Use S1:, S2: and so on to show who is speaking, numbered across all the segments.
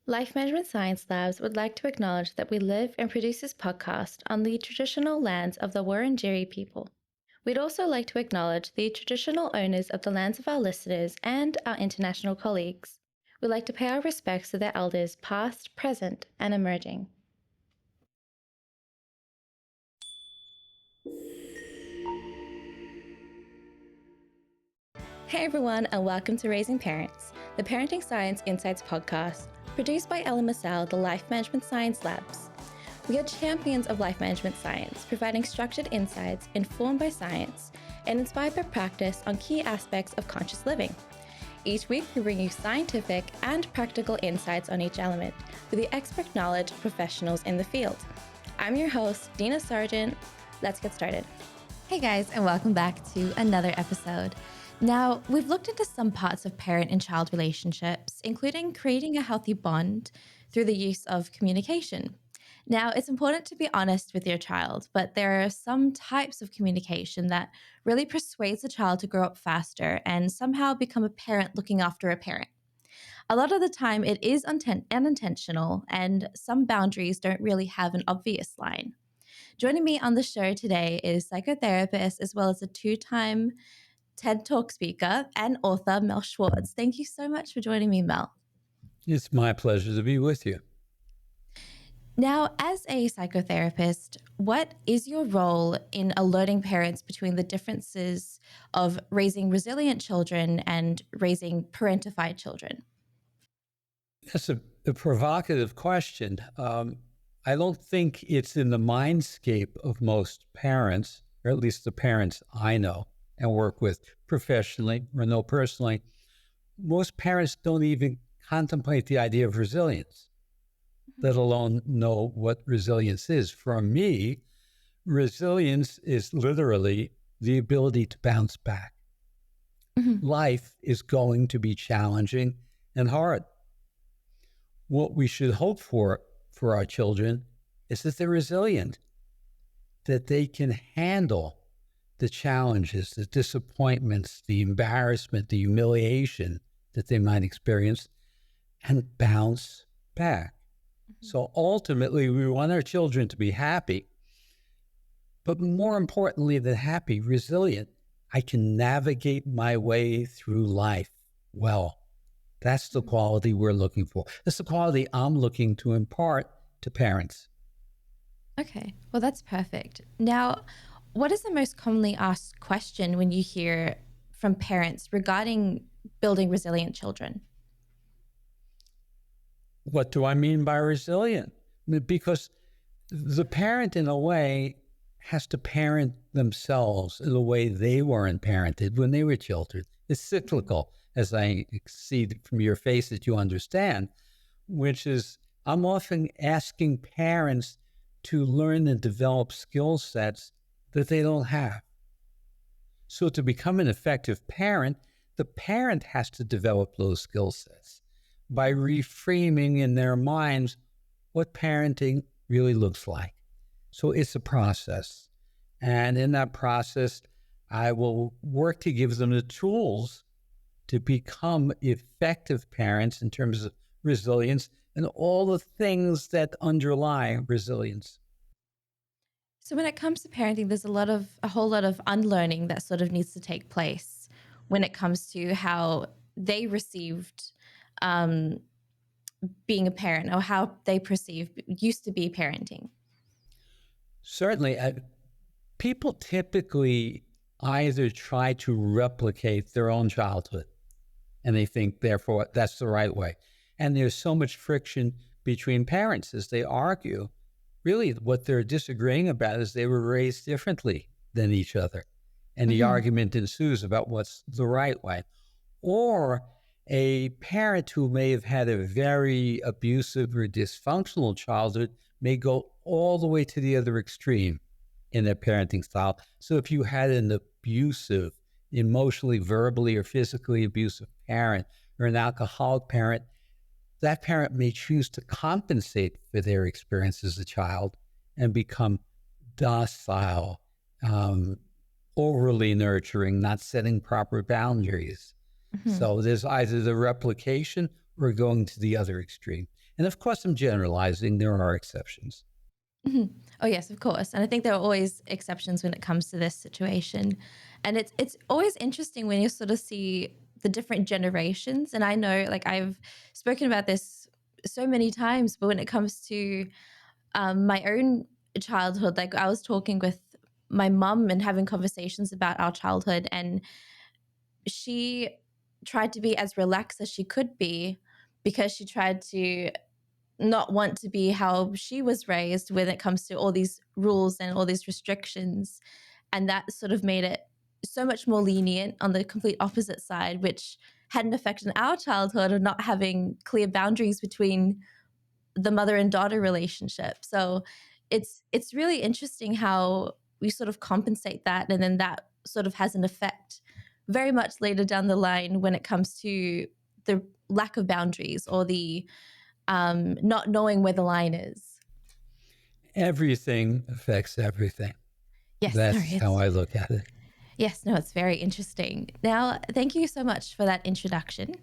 S1: Life Management Science Labs would like to acknowledge that we live and produce this podcast on the traditional lands of the Wurundjeri people. We'd also like to acknowledge the traditional owners of the lands of our listeners and our international colleagues. We'd like to pay our respects to their elders past, present, and emerging. Hey everyone, and welcome to Raising Parents, the Parenting Science Insights podcast, produced by Ella Massell, the Life Management Science Labs. We are champions of life management science, providing structured insights informed by science and inspired by practice on key aspects of conscious living. Each week, we bring you scientific and practical insights on each element with the expert knowledge of professionals in the field. I'm your host, Dina Sargent. Let's get started. Hey guys, and welcome back to another episode. Now, we've looked into some parts of parent and child relationships, including creating a healthy bond through the use of communication. Now, it's important to be honest with your child, but there are some types of communication that really persuades a child to grow up faster and somehow become a parent looking after a parent. A lot of the time, it is unintentional, and some boundaries don't really have an obvious line. Joining me on the show today is psychotherapist as well as a two-time TED Talk speaker and author, Mel Schwartz. Thank you so much for joining me, Mel.
S2: It's my pleasure to be with you.
S1: Now, as a psychotherapist, what is your role in alerting parents between the differences of raising resilient children and raising parentified children?
S2: That's a provocative question. I don't think it's in the mindscape of most parents, or at least the parents I know and work with professionally or know personally. Most parents don't even contemplate the idea of resilience, let alone know what resilience is. For me, resilience is literally the ability to bounce back. Life is going to be challenging and hard. What we should hope for our children is that they're resilient, that they can handle the challenges, the disappointments, the embarrassment, the humiliation that they might experience, and bounce back. So ultimately, we want our children to be happy, but more importantly than happy, resilient. I can navigate my way through life well. That's the quality we're looking for. That's the quality I'm looking to impart to parents.
S1: Okay, well, that's perfect. Now, what is the most commonly asked question when you hear from parents regarding building resilient children?
S2: What do I mean by resilient? Because the parent, in a way, has to parent themselves in the way they weren't parented when they were children. It's cyclical, as I see from your face that you understand, which is I'm often asking parents to learn and develop skill sets that they don't have. So to become an effective parent, the parent has to develop those skill sets by reframing in their minds what parenting really looks like. So it's a process. And in that process, I will work to give them the tools to become effective parents in terms of resilience and all the things that underlie resilience.
S1: So when it comes to parenting, there's a whole lot of unlearning that sort of needs to take place when it comes to how they received being a parent or how they used to be parenting.
S2: Certainly, people typically either try to replicate their own childhood and they think, therefore, that's the right way. And there's so much friction between parents as they argue. Really, what they're disagreeing about is they were raised differently than each other. And the argument ensues about what's the right way. Or a parent who may have had a very abusive or dysfunctional childhood may go all the way to the other extreme in their parenting style. So if you had an abusive, emotionally, verbally, or physically abusive parent or an alcoholic parent, that parent may choose to compensate for their experience as a child and become docile, overly nurturing, not setting proper boundaries. So there's either the replication or going to the other extreme. And of course, I'm generalizing. There are exceptions.
S1: Mhm. Oh yes, of course. And I think there are always exceptions when it comes to this situation. And it's always interesting when you sort of see the different generations. And I know, like, I've spoken about this so many times, but when it comes to my own childhood, like I was talking with my mum and having conversations about our childhood, and she tried to be as relaxed as she could be because she tried to not want to be how she was raised when it comes to all these rules and all these restrictions. And that sort of made it so much more lenient on the complete opposite side, which had an effect on our childhood of not having clear boundaries between the mother and daughter relationship. So it's really interesting how we sort of compensate that, and then that sort of has an effect very much later down the line when it comes to the lack of boundaries or the not knowing where the line is.
S2: Everything affects everything.
S1: Yes, no,
S2: That's how
S1: it's
S2: I look at it.
S1: yes, no, it's very interesting. Now, thank you so much for that introduction.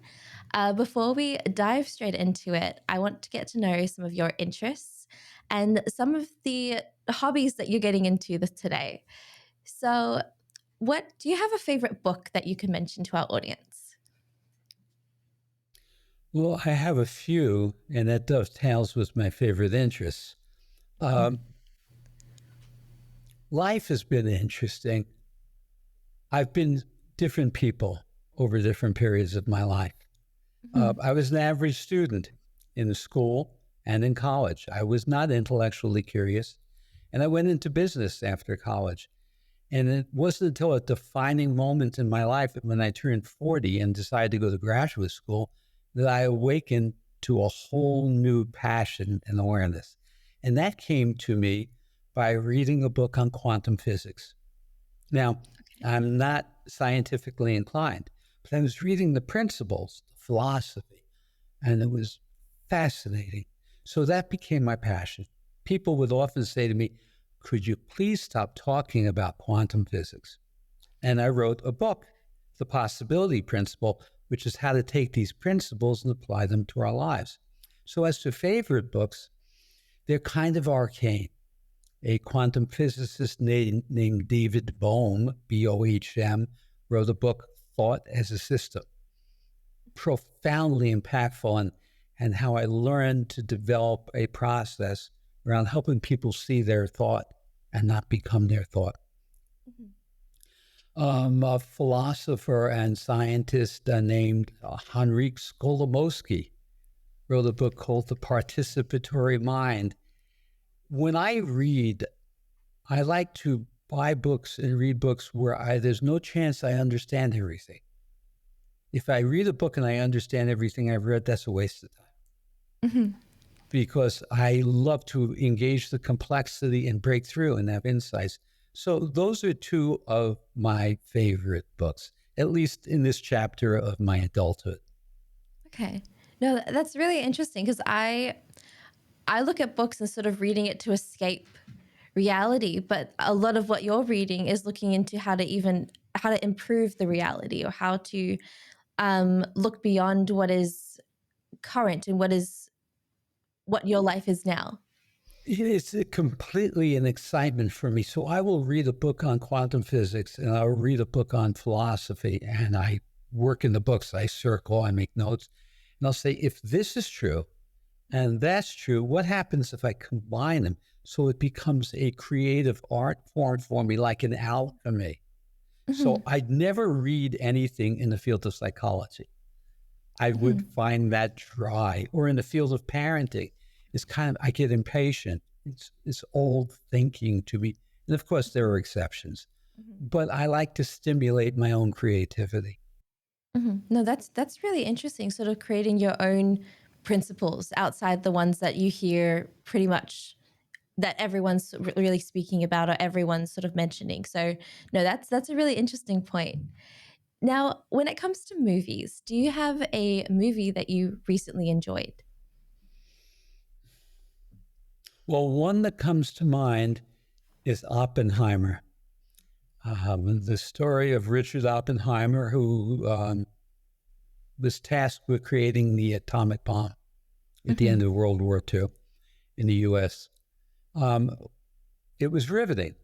S1: Before we dive straight into it, I want to get to know some of your interests and some of the hobbies that you're getting into today. So, what do you have a favorite book that you can mention to our audience?
S2: Well, I have a few, and that dovetails with my favorite interests. Um, Life has been interesting. I've been different people over different periods of my life.
S1: Mhm.
S2: I was an average student in school and in college. I was not intellectually curious, and I went into business after college. And it wasn't until a defining moment in my life when I turned 40 and decided to go to graduate school that I awakened to a whole new passion and awareness. And that came to me by reading a book on quantum physics. Now, I'm not scientifically inclined, but I was reading the principles, the philosophy, and it was fascinating. So that became my passion. People would often say to me, could you please stop talking about quantum physics? And I wrote a book, The Possibility Principle, which is how to take these principles and apply them to our lives. So as to favorite books, they're kind of arcane. A quantum physicist named David Bohm, Bohm, wrote a book, Thought as a System, profoundly impactful, and how I learned to develop a process around helping people see their thought and not become their thought. A philosopher and scientist named Henryk Skolimowski wrote a book called The Participatory Mind. When I read, I like to buy books and read books where there's no chance I understand everything. If I read a book and I understand everything I've read, that's a waste of time.
S1: Mhm.
S2: Because I love to engage the complexity and break through and have insights. So those are two of my favorite books, at least in this chapter of my adulthood.
S1: Okay. No, that's really interesting because I look at books and sort of reading it to escape reality, but a lot of what you're reading is looking into how to improve the reality, or how to look beyond what is current and what your life is now.
S2: It's completely an excitement for me. So I will read a book on quantum physics and I'll read a book on philosophy, and I work in the books. I circle, I make notes, and I'll say, if this is true and that's true, what happens if I combine them? So it becomes a creative art form for me, like an alchemy. So
S1: Mhm.
S2: I'd never read anything in the field of psychology. I would
S1: Mhm.
S2: find that dry. Or in the field of parenting, it's kind of, I get impatient. It's old thinking to me. And of course, there are exceptions,
S1: Mhm.
S2: but I like to stimulate my own creativity.
S1: Mhm. No, that's really interesting. Sort of creating your own principles outside the ones that you hear pretty much that everyone's really speaking about or everyone's sort of mentioning. So, no, that's a really interesting point. Now, when it comes to movies, do you have a movie that you recently enjoyed?
S2: Well, one that comes to mind is Oppenheimer. The story of Richard Oppenheimer, who was tasked with creating the atomic bomb at the
S1: Mm-hmm.
S2: end of World War II in the U.S. Um, it was riveting.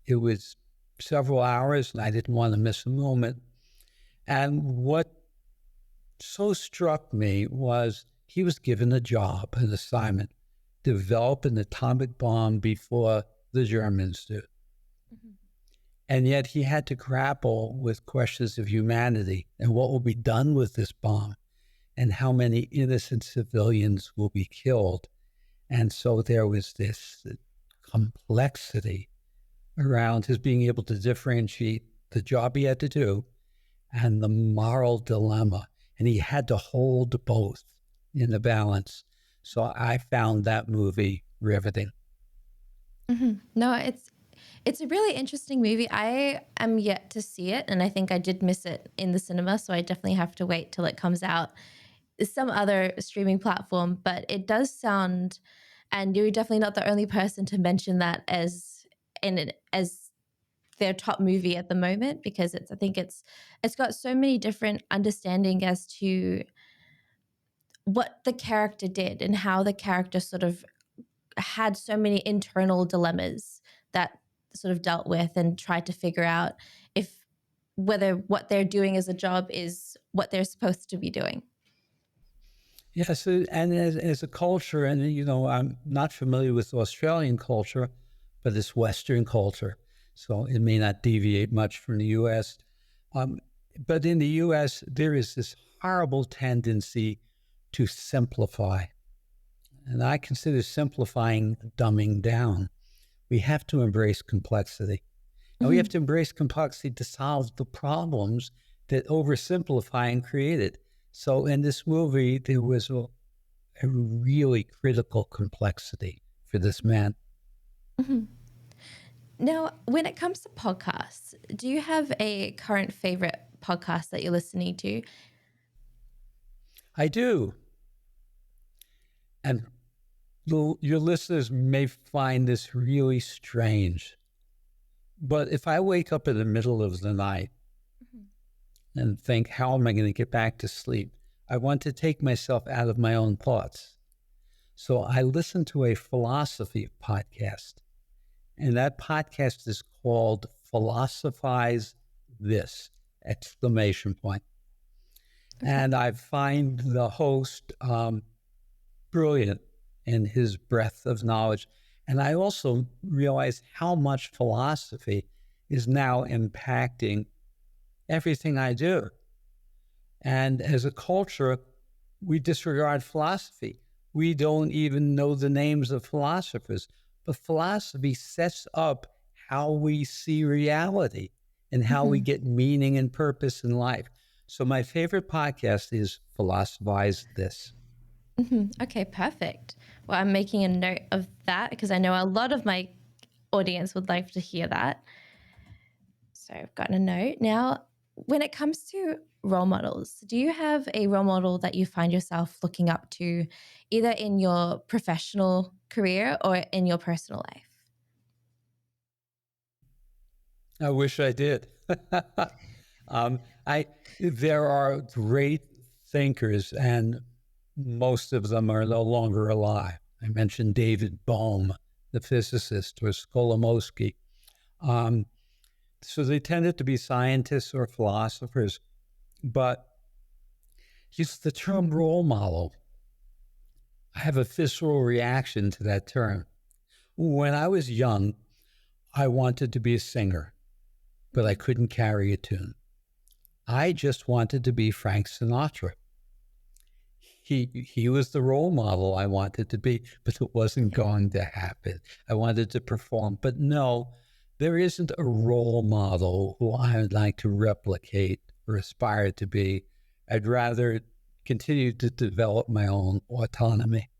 S2: It was several hours, and I didn't want to miss a moment. And what so struck me was he was given a job, an assignment, develop an atomic bomb before the Germans did.
S1: Mm-hmm.
S2: And yet he had to grapple with questions of humanity and what will be done with this bomb and how many innocent civilians will be killed. And so there was this complexity around his being able to differentiate the job he had to do and the moral dilemma. And he had to hold both in the balance. So I found that movie riveting.
S1: Mm-hmm. No, it's a really interesting movie. I am yet to see it, and I think I did miss it in the cinema, so I definitely have to wait till it comes out some other streaming platform. But it does sound, and you're definitely not the only person to mention that as their top movie at the moment, because I think it's got so many different understanding as to what the character did and how the character sort of had so many internal dilemmas that sort of dealt with and tried to figure out if whether what they're doing as a job is what they're supposed to be doing.
S2: Yes, and as a culture, and I'm not familiar with Australian culture, but it's Western culture, so it may not deviate much from the U.S. Um, but in the U.S., there is this horrible tendency to simplify, and I consider simplifying dumbing down. We have to embrace complexity, and we have
S1: Mhm.
S2: to embrace complexity to solve the problems that oversimplifying created. So in this movie, there was a really critical complexity for this man.
S1: Mhm. Now, when it comes to podcasts, do you have a current favorite podcast that you're listening to?
S2: I do. And your listeners may find this really strange. But if I wake up in the middle of the night
S1: Mhm.
S2: and think, how am I going to get back to sleep? I want to take myself out of my own thoughts. So I listen to a philosophy podcast. And that podcast is called Philosophize This! Exclamation point.
S1: Okay.
S2: And I find the host brilliant in his breadth of knowledge. And I also realize how much philosophy is now impacting everything I do. And as a culture, we disregard philosophy. We don't even know the names of philosophers. But philosophy sets up how we see reality and how we
S1: Mhm.
S2: get meaning and purpose in life. So my favorite podcast is Philosophize This.
S1: Mhm. Okay, perfect. Well, I'm making a note of that because I know a lot of my audience would like to hear that. So I've gotten a note. Now, when it comes to role models, do you have a role model that you find yourself looking up to either in your professional career or in your personal life?
S2: I wish I did. um, I There are great thinkers, and most of them are no longer alive. I mentioned David Bohm, the physicist, or Skolimowski. Um, so they tended to be scientists or philosophers, but just the term role model, I have a visceral reaction to that term. When I was young, I wanted to be a singer, but I couldn't carry a tune. I just wanted to be Frank Sinatra. He was the role model I wanted to be, but it wasn't going to happen. I wanted to perform, but no, there isn't a role model who I would like to replicate or aspire to be. I'd rather continue to develop my own autonomy.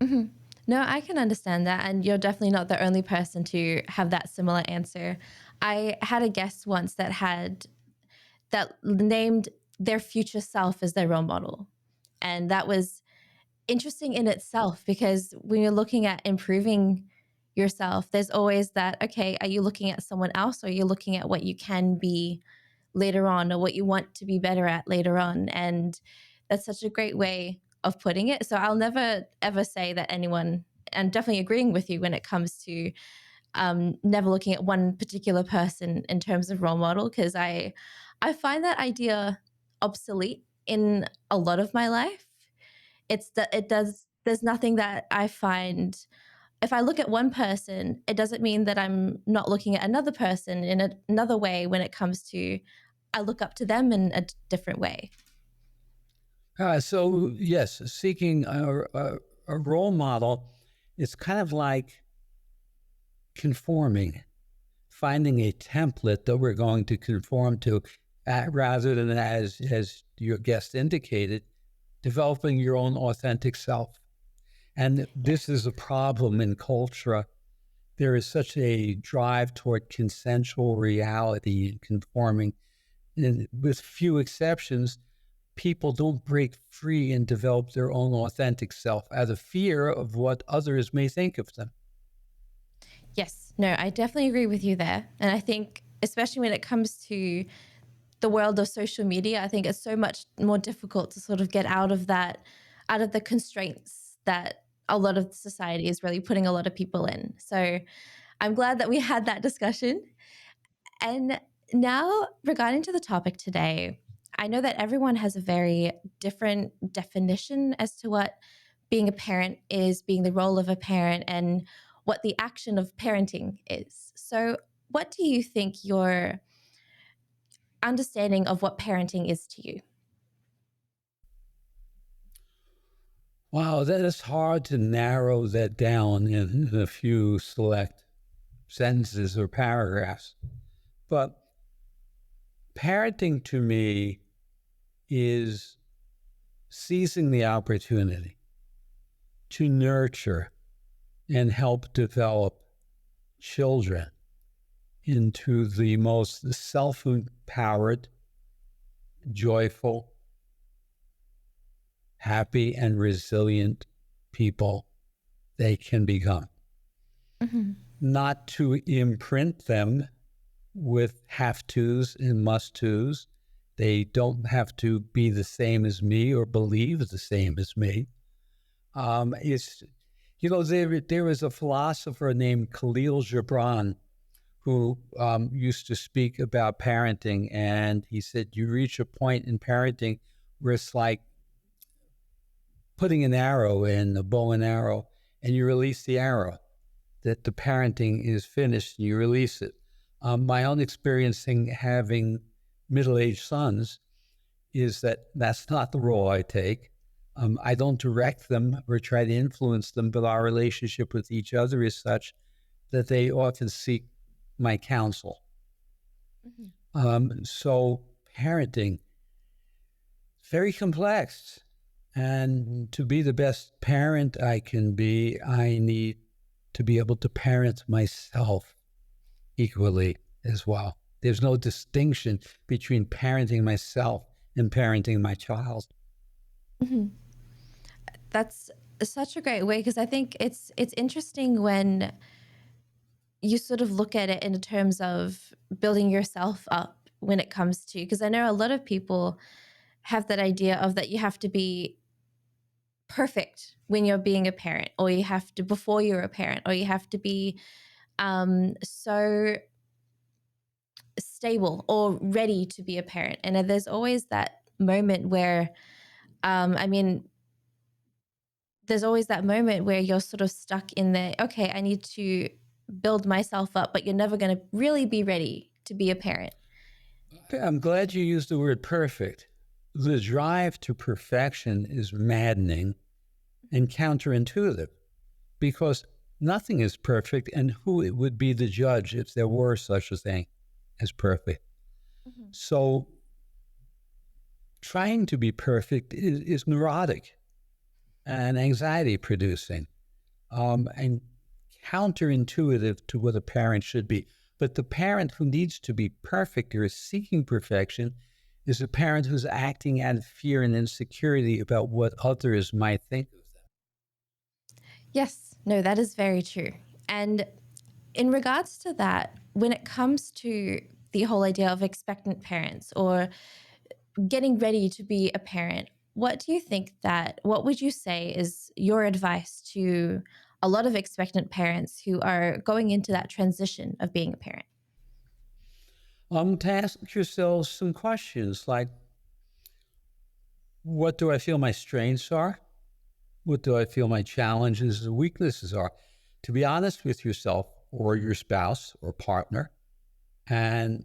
S1: Mhm. No, I can understand that. And you're definitely not the only person to have that similar answer. I had a guest once that named their future self as their role model. And that was interesting in itself because when you're looking at improving yourself, there's always that, okay, are you looking at someone else or are you looking at what you can be later on, or what you want to be better at later on. And that's such a great way of putting it. So I'll never ever say that anyone, and definitely agreeing with you when it comes to never looking at one particular person in terms of role model, because I find that idea obsolete in a lot of my life. There's nothing that I find, if I look at one person, it doesn't mean that I'm not looking at another person in another way when it comes to, I look up to them in a different way.
S2: So yes, seeking a role model is kind of like conforming, finding a template that we're going to conform to, rather than, as your guest indicated, developing your own authentic self. And this is a problem in culture. There is such a drive toward consensual reality and conforming. And with few exceptions, people don't break free and develop their own authentic self out of fear of what others may think of them.
S1: Yes, no, I definitely agree with you there. And I think, especially when it comes to the world of social media, I think it's so much more difficult to sort of get out of that, out of the constraints that a lot of society is really putting a lot of people in. So I'm glad that we had that discussion. And now, regarding to the topic today, I know that everyone has a very different definition as to what being a parent is, being the role of a parent, and what the action of parenting is. So, what do you think your understanding of what parenting is to you?
S2: Wow, that is hard to narrow that down in a few select sentences or paragraphs. But parenting to me is seizing the opportunity to nurture and help develop children into the most self-empowered, joyful, happy, and resilient people they can become.
S1: Mm-hmm.
S2: Not to imprint them with have-tos and must-tos. They don't have to be the same as me or believe the same as me. There was a philosopher named Khalil Gibran who used to speak about parenting, and he said, you reach a point in parenting where it's like putting an arrow in a bow and arrow, and you release the arrow, that the parenting is finished, and you release it. My own experience in having middle-aged sons is that that's not the role I take. I don't direct them or try to influence them, but our relationship with each other is such that they often seek my counsel.
S1: Mm-hmm.
S2: So parenting, very complex. And to be the best parent I can be, I need to be able to parent myself equally as well. There's no distinction between parenting myself and parenting my child.
S1: Mm-hmm. That's such a great way, because I think it's interesting when you sort of look at it in terms of building yourself up when it comes to, because I know a lot of people have that idea of that you have to be perfect when you're being a parent, or you have to before you're a parent, or you have to be so stable or ready to be a parent. And there's always that moment where I mean there's always that moment where you're sort of stuck in the, okay, I need to build myself up, but you're never going to really be ready to be a parent.
S2: I'm glad you used the word perfect. The drive to perfection is maddening and counterintuitive, because nothing is perfect, and who it would be the judge if there were such a thing as perfect?
S1: Mm-hmm.
S2: So trying to be perfect is neurotic and anxiety producing, and counterintuitive to what a parent should be. But the parent who needs to be perfect or is seeking perfection is a parent who's acting out of fear and insecurity about what others might think of them.
S1: Yes, no, that is very true. And in regards to that, when it comes to the whole idea of expectant parents or getting ready to be a parent, what would you say is your advice to a lot of expectant parents who are going into that transition of being a parent?
S2: To ask yourselves some questions like, what do I feel my strengths are? What do I feel my challenges and weaknesses are? To be honest with yourself or your spouse or partner and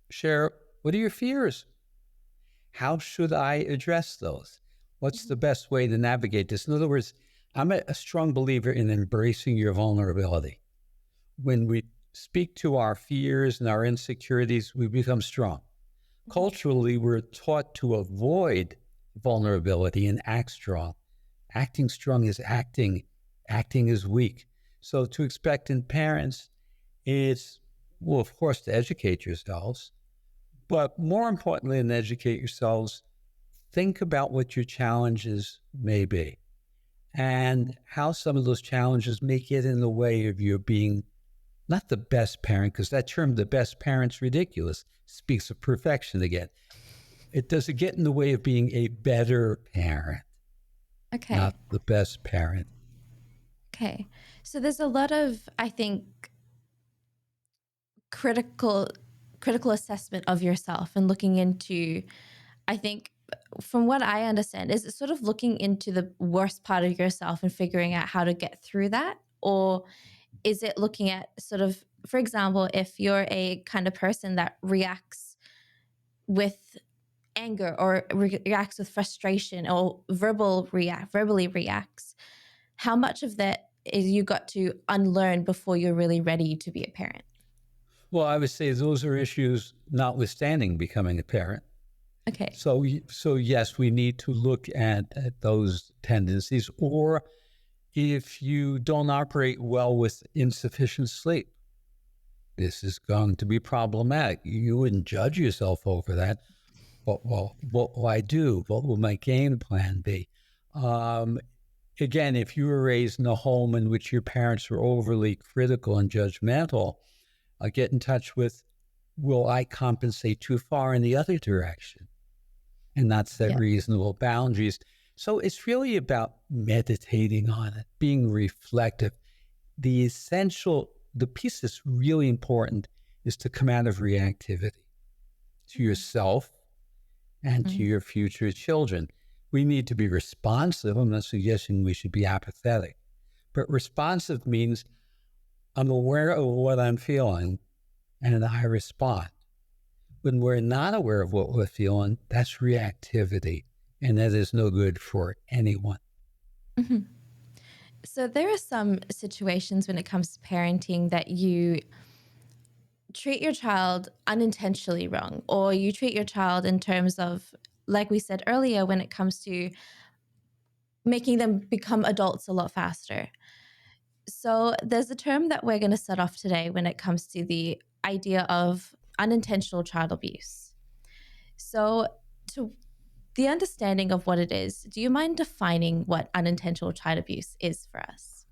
S2: share, what are your fears? How should I address those? What's the best way to navigate this? In other words, I'm a strong believer in embracing your vulnerability. When we speak to our fears and our insecurities, we become strong. Culturally, we're taught to avoid vulnerability and act strong. Acting strong is acting is weak. So to expectant parents, it's, well, of course, to educate yourselves, but more importantly than educate yourselves, think about what your challenges may be and how some of those challenges may get in the way of you being not the best parent, because that term, the best parent's ridiculous, speaks of perfection again. Does it get in the way of being a better parent,
S1: Okay.
S2: not the best parent?
S1: Okay. So there's a lot of, I think, critical assessment of yourself and looking into, I think, from what I understand, is it sort of looking into the worst part of yourself and figuring out how to get through that? Or is it looking at sort of, for example, if you're a kind of person that reacts with anger or reacts with frustration or verbally reacts, how much of that is you got to unlearn before you're really ready to be a parent?
S2: Well, I would say those are issues notwithstanding becoming a parent.
S1: Okay.
S2: So yes, we need to look at those tendencies. Or if you don't operate well with insufficient sleep, this is going to be problematic. You wouldn't judge yourself over that. Well, what will I do? What will my game plan be? Again, if you were raised in a home in which your parents were overly critical and judgmental, get in touch with, will I compensate too far in the other direction and not set
S1: Yeah.
S2: reasonable boundaries? So it's really about meditating on it, being reflective. The piece that's really important is to come out of reactivity to yourself and to your future children. We need to be responsive. I'm not suggesting we should be apathetic, but responsive means I'm aware of what I'm feeling and I respond. When we're not aware of what we're feeling, that's reactivity, and that is no good for anyone.
S1: Mm-hmm. So there are some situations when it comes to parenting that you treat your child unintentionally wrong, or you treat your child in terms of, like we said earlier, when it comes to making them become adults a lot faster. So there's a term that we're going to set off today when it comes to the idea of unintentional child abuse. So to the understanding of what it is, do you mind defining what unintentional child abuse is for us?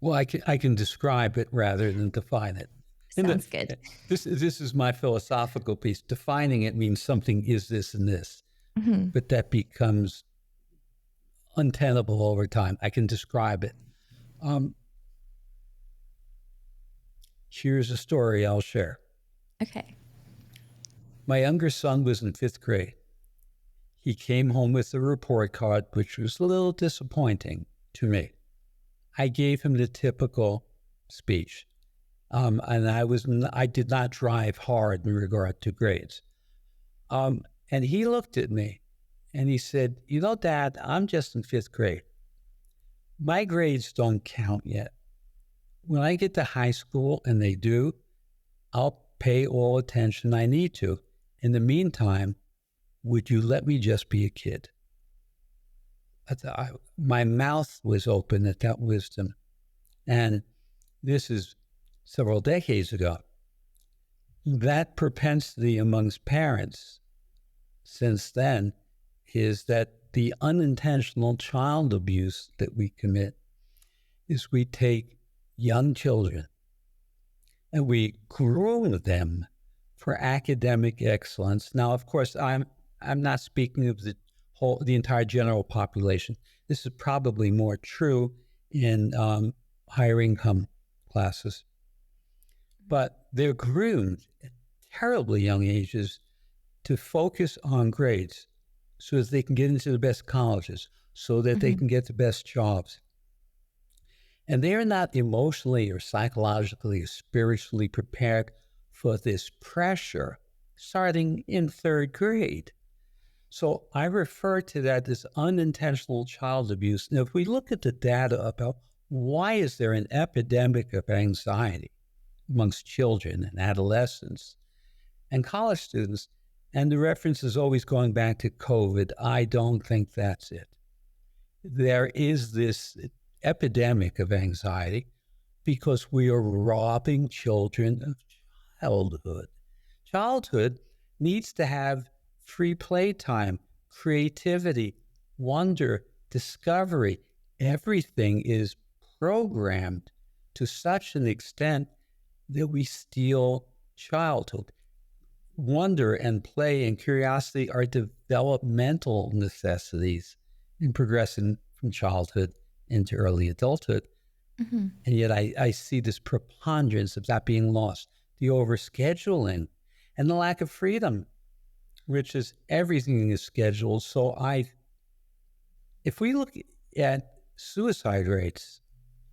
S2: Well, I can describe it rather than define it.
S1: Sounds good.
S2: This is my philosophical piece. Defining it means something is this and this,
S1: Mm-hmm.
S2: but that becomes untenable over time. I can describe it. Here's a story I'll share.
S1: Okay.
S2: My younger son was in 5th grade. He came home with a report card, which was a little disappointing to me. I gave him the typical speech. And I did not drive hard in regard to grades. And he looked at me and he said, Dad, I'm just in 5th grade. My grades don't count yet. When I get to high school, and they do, I'll pay all attention I need to. In the meantime, would you let me just be a kid? My mouth was open at that wisdom. And this is several decades ago. That propensity amongst parents since then is that the unintentional child abuse that we commit is we take young children and we groom them for academic excellence. Now, of course, I'm not speaking of the entire general population. This is probably more true in higher income classes. But they're groomed at terribly young ages to focus on grades so that they can get into the best colleges, so that they can get the best jobs. And they're not emotionally or psychologically or spiritually prepared for this pressure starting in third grade. So I refer to that as unintentional child abuse. Now, if we look at the data about why is there an epidemic of anxiety amongst children and adolescents and college students, and the reference is always going back to COVID, I don't think that's it. There is this epidemic of anxiety because we are robbing children of childhood. Childhood needs to have free playtime, creativity, wonder, discovery. Everything is programmed to such an extent that we steal childhood. Wonder and play and curiosity are developmental necessities in progressing from childhood into early adulthood. And yet I see this preponderance of that being lost, the overscheduling and the lack of freedom, which is everything is scheduled. So if we look at suicide rates,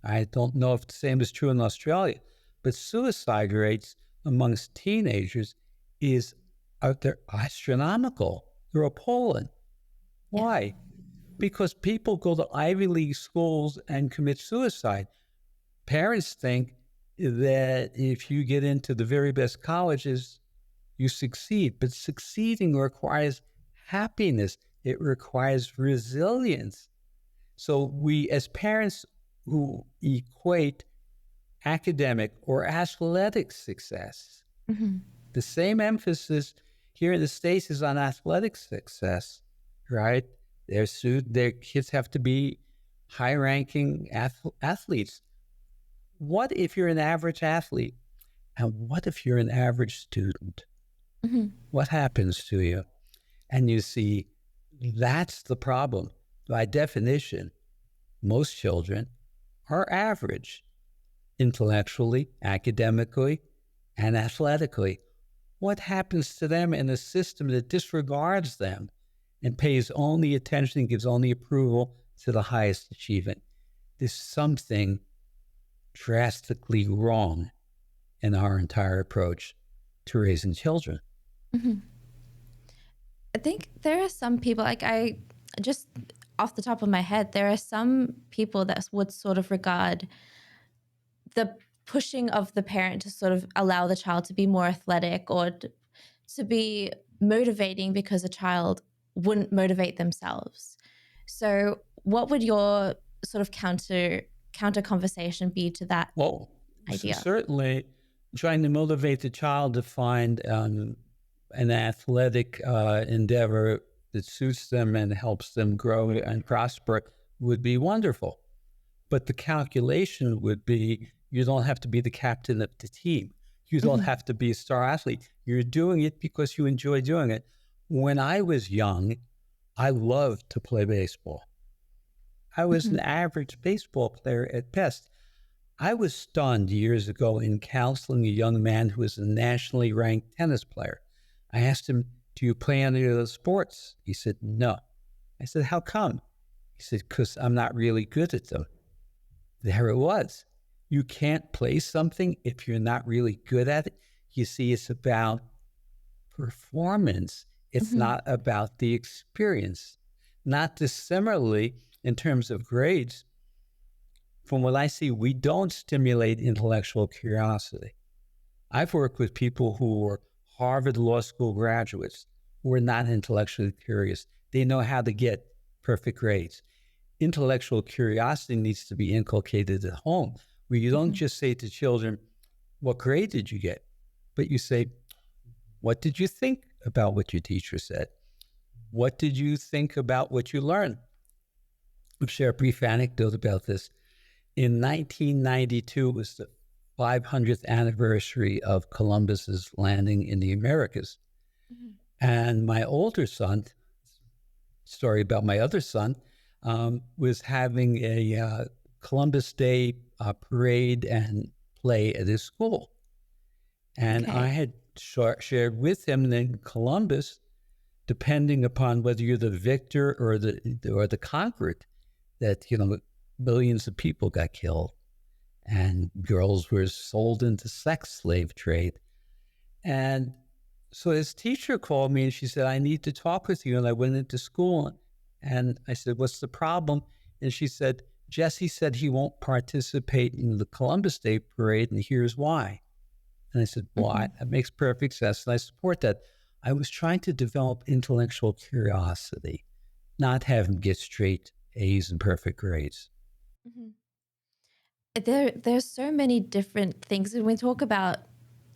S2: I don't know if the same is true in Australia, but suicide rates amongst teenagers they're astronomical. They're appalling. Why? Because people go to Ivy League schools and commit suicide. Parents think that if you get into the very best colleges, you succeed. But succeeding requires happiness. It requires resilience. So we, as parents who equate academic or athletic success, the same emphasis here in the States is on athletic success, right? Their kids have to be high-ranking athletes. What if you're an average athlete? And what if you're an average student? What happens to you? And you see, that's the problem. By definition, most children are average intellectually, academically, and athletically. What happens to them in a system that disregards them and pays only attention, gives only approval to the highest achievement? There's something drastically wrong in our entire approach to raising children.
S1: I think there are some people, like I just off the top of my head, there are some people that would sort of regard the pushing of the parent to sort of allow the child to be more athletic or to be motivating because a child wouldn't motivate themselves. So what would your sort of counter conversation be to that idea?
S2: Certainly trying to motivate the child to find an athletic endeavor that suits them and helps them grow and prosper would be wonderful. But the calculation would be, you don't have to be the captain of the team. You don't have to be a star athlete. You're doing it because you enjoy doing it. When I was young, I loved to play baseball. I was an average baseball player at best. I was stunned years ago in counseling a young man who was a nationally ranked tennis player. I asked him, do you play any of those sports? He said, no. I said, how come? He said, because I'm not really good at them. There it was. You can't play something if you're not really good at it. You see, it's about performance. It's not about the experience. Not dissimilarly, in terms of grades, from what I see, we don't stimulate intellectual curiosity. I've worked with people who were Harvard Law School graduates who are not intellectually curious. They know how to get perfect grades. Intellectual curiosity needs to be inculcated at home, where you don't just say to children, what grade did you get? But you say, what did you think about what your teacher said? What did you think about what you learned? I'll share a brief anecdote about this. In 1992, it was the 500th anniversary of Columbus's landing in the Americas.
S1: Mhm.
S2: And my older son, story about my other son, was having a Columbus Day parade and play at his school. And I
S1: Okay.
S2: had shared with him that in Columbus, depending upon whether you're the victor or the conquered, that millions of people got killed and girls were sold into sex slave trade. And so his teacher called me and she said, "I need to talk with you." And I went into school and I said, "What's the problem?" And she said, "Jesse said he won't participate in the Columbus Day parade, and here's why." And I said, "Why?"
S1: Mhm.
S2: That makes perfect sense. And I support that. I was trying to develop intellectual curiosity, not have him get straight A's and perfect grades.
S1: Mhm. There's so many different things. When we talk about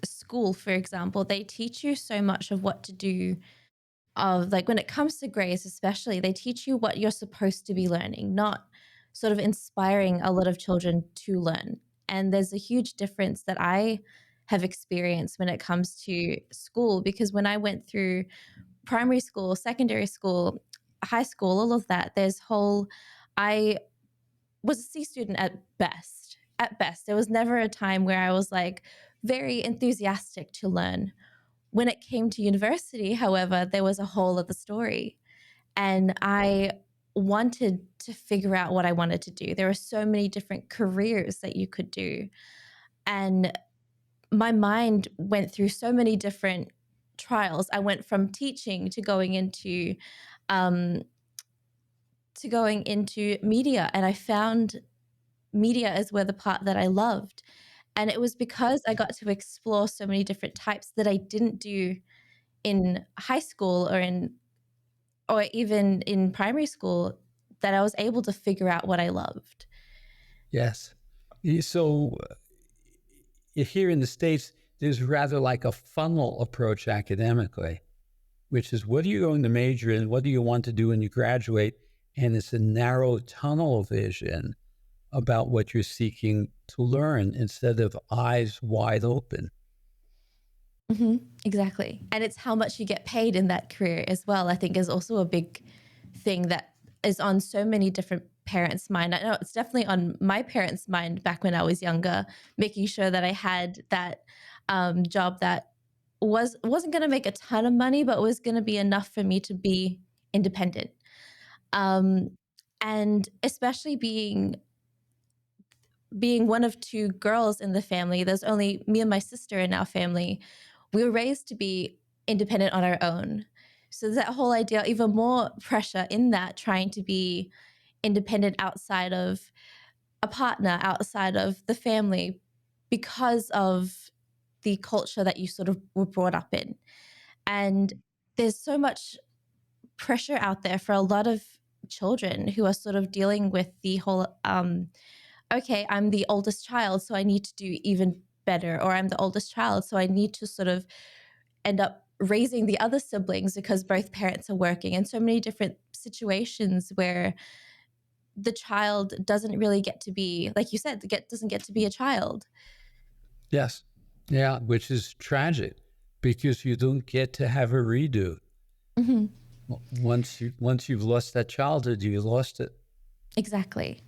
S1: school, for example, they teach you so much of what to do, of like when it comes to grades especially, they teach you what you're supposed to be learning, not sort of inspiring a lot of children to learn. And there's a huge difference that I have experienced when it comes to school, because when I went through primary school, secondary school, high school, all of that, I was a C student at best. At best, there was never a time where I was like very enthusiastic to learn. When it came to university, however, there was a whole other story. And I wanted to figure out what I wanted to do. There are so many different careers that you could do. And my mind went through so many different trials. I went from teaching um, to going into media, and I found media as were the part that I loved. And it was because I got to explore so many different types that I didn't do in high school or even in primary school, that I was able to figure out what I loved.
S2: Yes. So here in the States, there's rather like a funnel approach academically, which is what are you going to major in? What do you want to do when you graduate? And it's a narrow tunnel vision about what you're seeking to learn instead of eyes wide open.
S1: Mhm, exactly. And it's how much you get paid in that career as well, I think is also a big thing that is on so many different parents' mind. I know it's definitely on my parents' mind back when I was younger, making sure that I had that job that wasn't going to make a ton of money, but was going to be enough for me to be independent. Um, and especially being one of two girls in the family, there's only me and my sister in our family. We were raised to be independent on our own. So that whole idea, even more pressure in that, trying to be independent outside of a partner, outside of the family, because of the culture that you sort of were brought up in. And there's so much pressure out there for a lot of children who are sort of dealing with the whole okay, I'm the oldest child, so I need to do even better, or I'm the oldest child, so I need to sort of end up raising the other siblings because both parents are working, and so many different situations where the child doesn't really get to be, like you said, doesn't get to be a child.
S2: Yes. Yeah, which is tragic because you don't get to have a redo.
S1: Mhm.
S2: Once you've lost that childhood, you lost it.
S1: Exactly.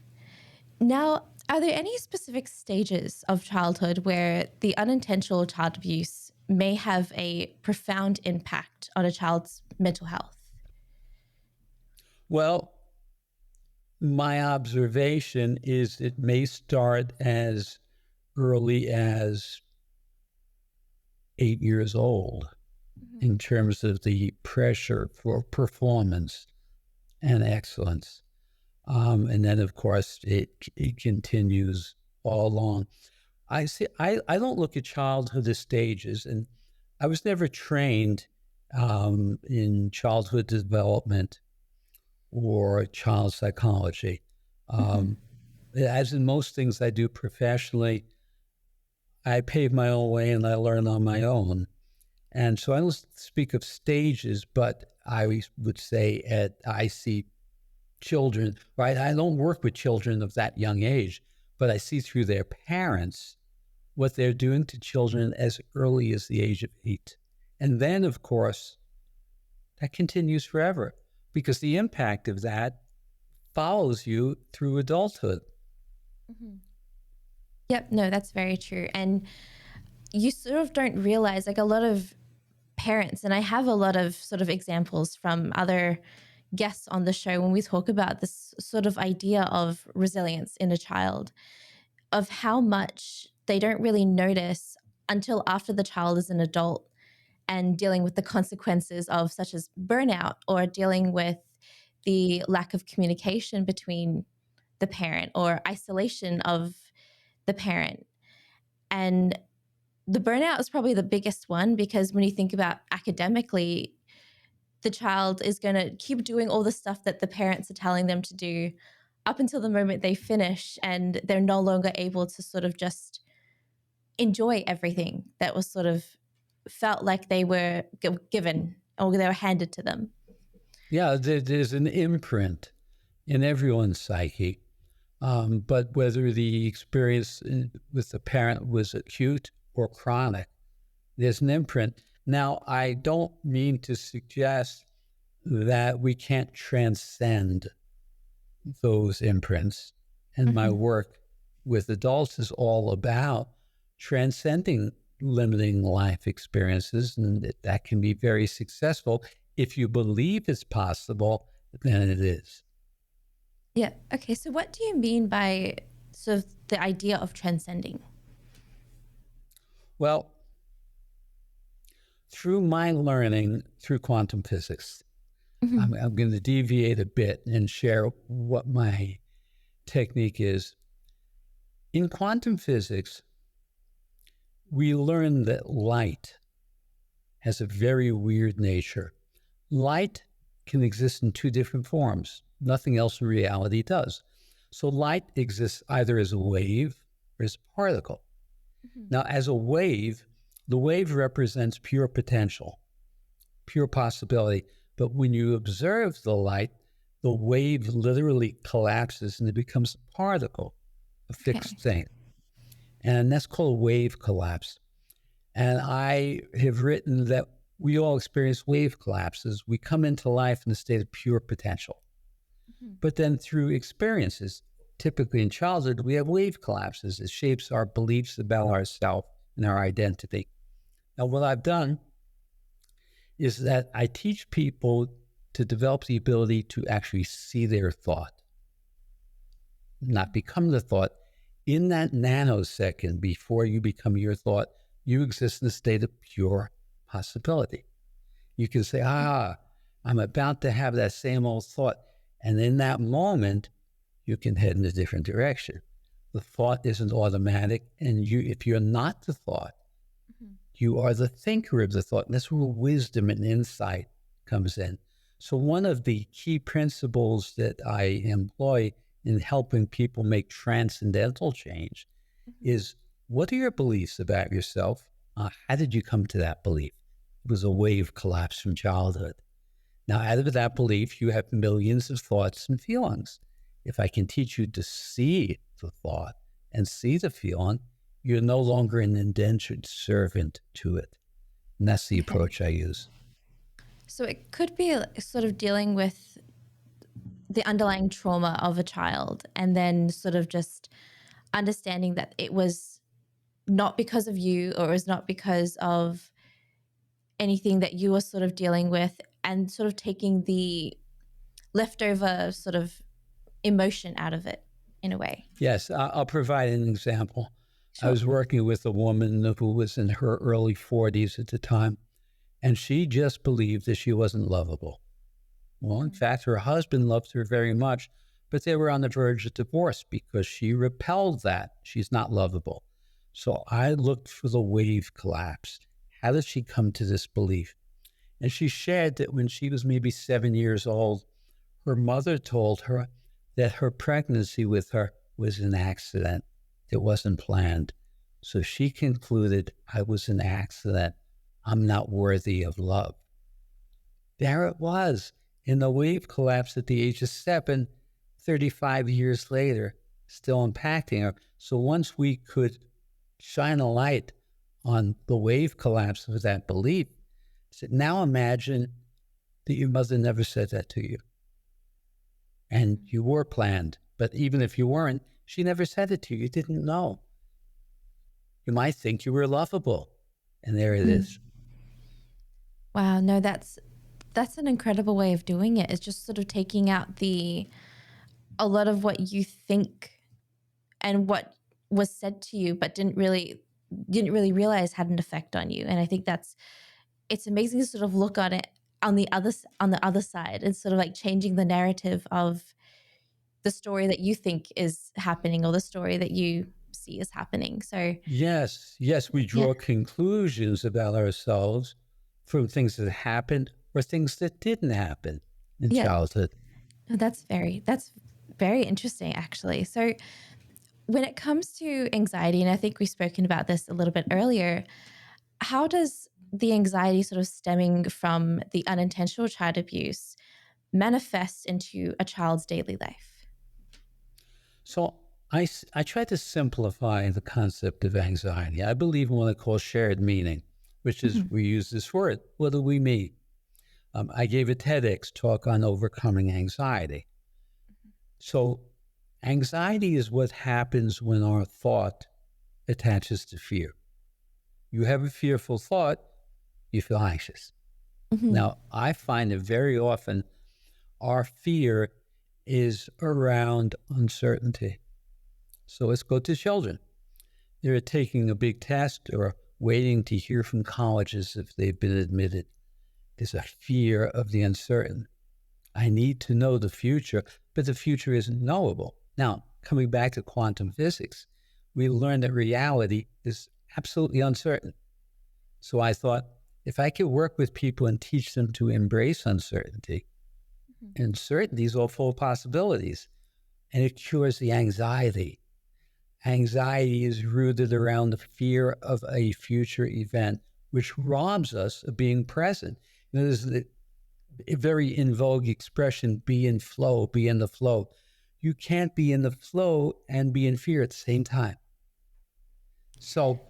S1: Now, are there any specific stages of childhood where the unintentional child abuse may have a profound impact on a child's mental health?
S2: Well, my observation is it may start as early as 8 years old
S1: Mhm.
S2: in terms of the pressure for performance and excellence. And then, of course, it continues all along. I don't look at childhood as stages, and I was never trained in childhood development or child psychology.
S1: Mhm.
S2: Um, as in most things I do professionally, I pave my own way and I learn on my own. And so I don't speak of stages, but I would say I see children, right? I don't work with children of that young age, but I see through their parents what they're doing to children as early as the age of 8. And then, of course, that continues forever because the impact of that follows you through adulthood.
S1: Mm-hmm. Yep, no, that's very true. And you sort of don't realize, like, a lot of parents, and I have a lot of sort of examples from other guests on the show when we talk about this sort of idea of resilience in a child, of how much they don't really notice until after the child is an adult and dealing with the consequences of such as burnout or dealing with the lack of communication between the parent or isolation of the parent. And the burnout is probably the biggest one because when you think about academically, the child is going to keep doing all the stuff that the parents are telling them to do up until the moment they finish, and they're no longer able to sort of just enjoy everything that was sort of felt like they were given or they were handed to them.
S2: Yeah, there's an imprint in everyone's psyche. But whether the experience with the parent was acute or chronic, there's an imprint. Now, I don't mean to suggest that we can't transcend those imprints. And my work with adults is all about transcending limiting life experiences, and that can be very successful. If you believe it's possible, then it is.
S1: Yeah. Okay. So what do you mean by sort of the idea of transcending?
S2: Well, through my learning through quantum physics,
S1: Mm-hmm.
S2: I'm going to deviate a bit and share what my technique is. In quantum physics, we learn that light has a very weird nature. Light can exist in two different forms. Nothing else in reality does. So light exists either as a wave or as a particle.
S1: Mm-hmm.
S2: Now, as a wave, the wave represents pure potential, pure possibility. But when you observe the light, the wave literally collapses and it becomes a particle, a fixed thing. And that's called wave collapse. And I have written that we all experience wave collapses. We come into life in a state of pure potential.
S1: Mm-hmm.
S2: But then through experiences, typically in childhood, we have wave collapses. It shapes our beliefs about ourselves and our identity. Now, what I've done is that I teach people to develop the ability to actually see their thought, not become the thought. In that nanosecond before you become your thought, you exist in a state of pure possibility. You can say, I'm about to have that same old thought. And in that moment, you can head in a different direction. The thought isn't automatic. And if you're not the thought, you are the thinker of the thought. And that's where wisdom and insight comes in. So one of the key principles that I employ in helping people make transcendental change is, what are your beliefs about yourself? How did you come to that belief? It was a wave collapse from childhood. Now, out of that belief, you have millions of thoughts and feelings. If I can teach you to see the thought and see the feeling, you're no longer an indentured servant to it. And that's the approach I use.
S1: So it could be sort of dealing with the underlying trauma of a child and then sort of just understanding that it was not because of you or it was not because of anything that you were sort of dealing with, and sort of taking the leftover sort of emotion out of it in a way.
S2: Yes, I'll provide an example. I
S1: Sure.
S2: was working with a woman who was in her early 40s at the time, and she just believed that she wasn't lovable. Well, in fact, her husband loved her very much, but they were on the verge of divorce because she repelled that. She's not lovable. So I looked for the wave collapse. How did she come to this belief? And she shared that when she was maybe 7 years old, her mother told her that her pregnancy with her was an accident. It wasn't planned. So she concluded, I was an accident. I'm not worthy of love. There it was in the wave collapse at the age of 7, 35 years later, still impacting her. So once we could shine a light on the wave collapse of that belief. I said, now imagine that your mother never said that to you. And you were planned. But even if you weren't, she never said it to you. You didn't know. You might think you were lovable. And there it is.
S1: Wow, no, that's an incredible way of doing it. It's just sort of taking out a lot of what you think and what was said to you, but didn't really realize had an effect on you. And I think it's amazing to sort of look on it on the other side. It's sort of like changing the narrative of the story that you think is happening or the story that you see is happening. So
S2: Yes, we draw conclusions about ourselves from things that happened or things that didn't happen in childhood.
S1: That's very interesting, actually. So when it comes to anxiety, and I think we've spoken about this a little bit earlier, how does the anxiety sort of stemming from the unintentional child abuse manifest into a child's daily life?
S2: So I try to simplify the concept of anxiety. I believe in what I call shared meaning, which is we use this word. What do we mean? I gave a TEDx talk on overcoming anxiety. So anxiety is what happens when our thought attaches to fear. You have a fearful thought, you feel anxious. Now, I find that very often our fear is around uncertainty. So let's go to children. They're taking a big test or waiting to hear from colleges if they've been admitted. There's a fear of the uncertain. I need to know the future, but the future isn't knowable. Now, coming back to quantum physics, we learned that reality is absolutely uncertain. So I thought, if I could work with people and teach them to embrace uncertainty, uncertainty is all full of possibilities, and it cures the anxiety. Anxiety is rooted around the fear of a future event, which robs us of being present. You know, there's a very in vogue expression, be in flow, be in the flow. You can't be in the flow and be in fear at the same time. So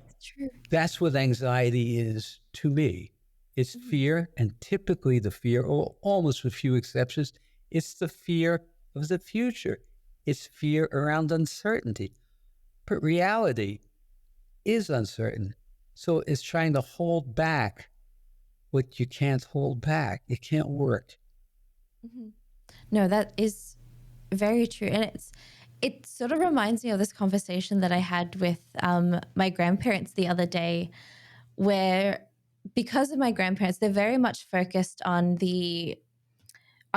S2: that's what anxiety is to me. It's fear, and typically the fear, or almost with few exceptions, it's the fear of the future. It's fear around uncertainty. But reality is uncertain. So it's trying to hold back what you can't hold back. It can't work.
S1: No, that is very true. And it sort of reminds me of this conversation that I had with my grandparents the other day, where because of my grandparents, they're very much focused on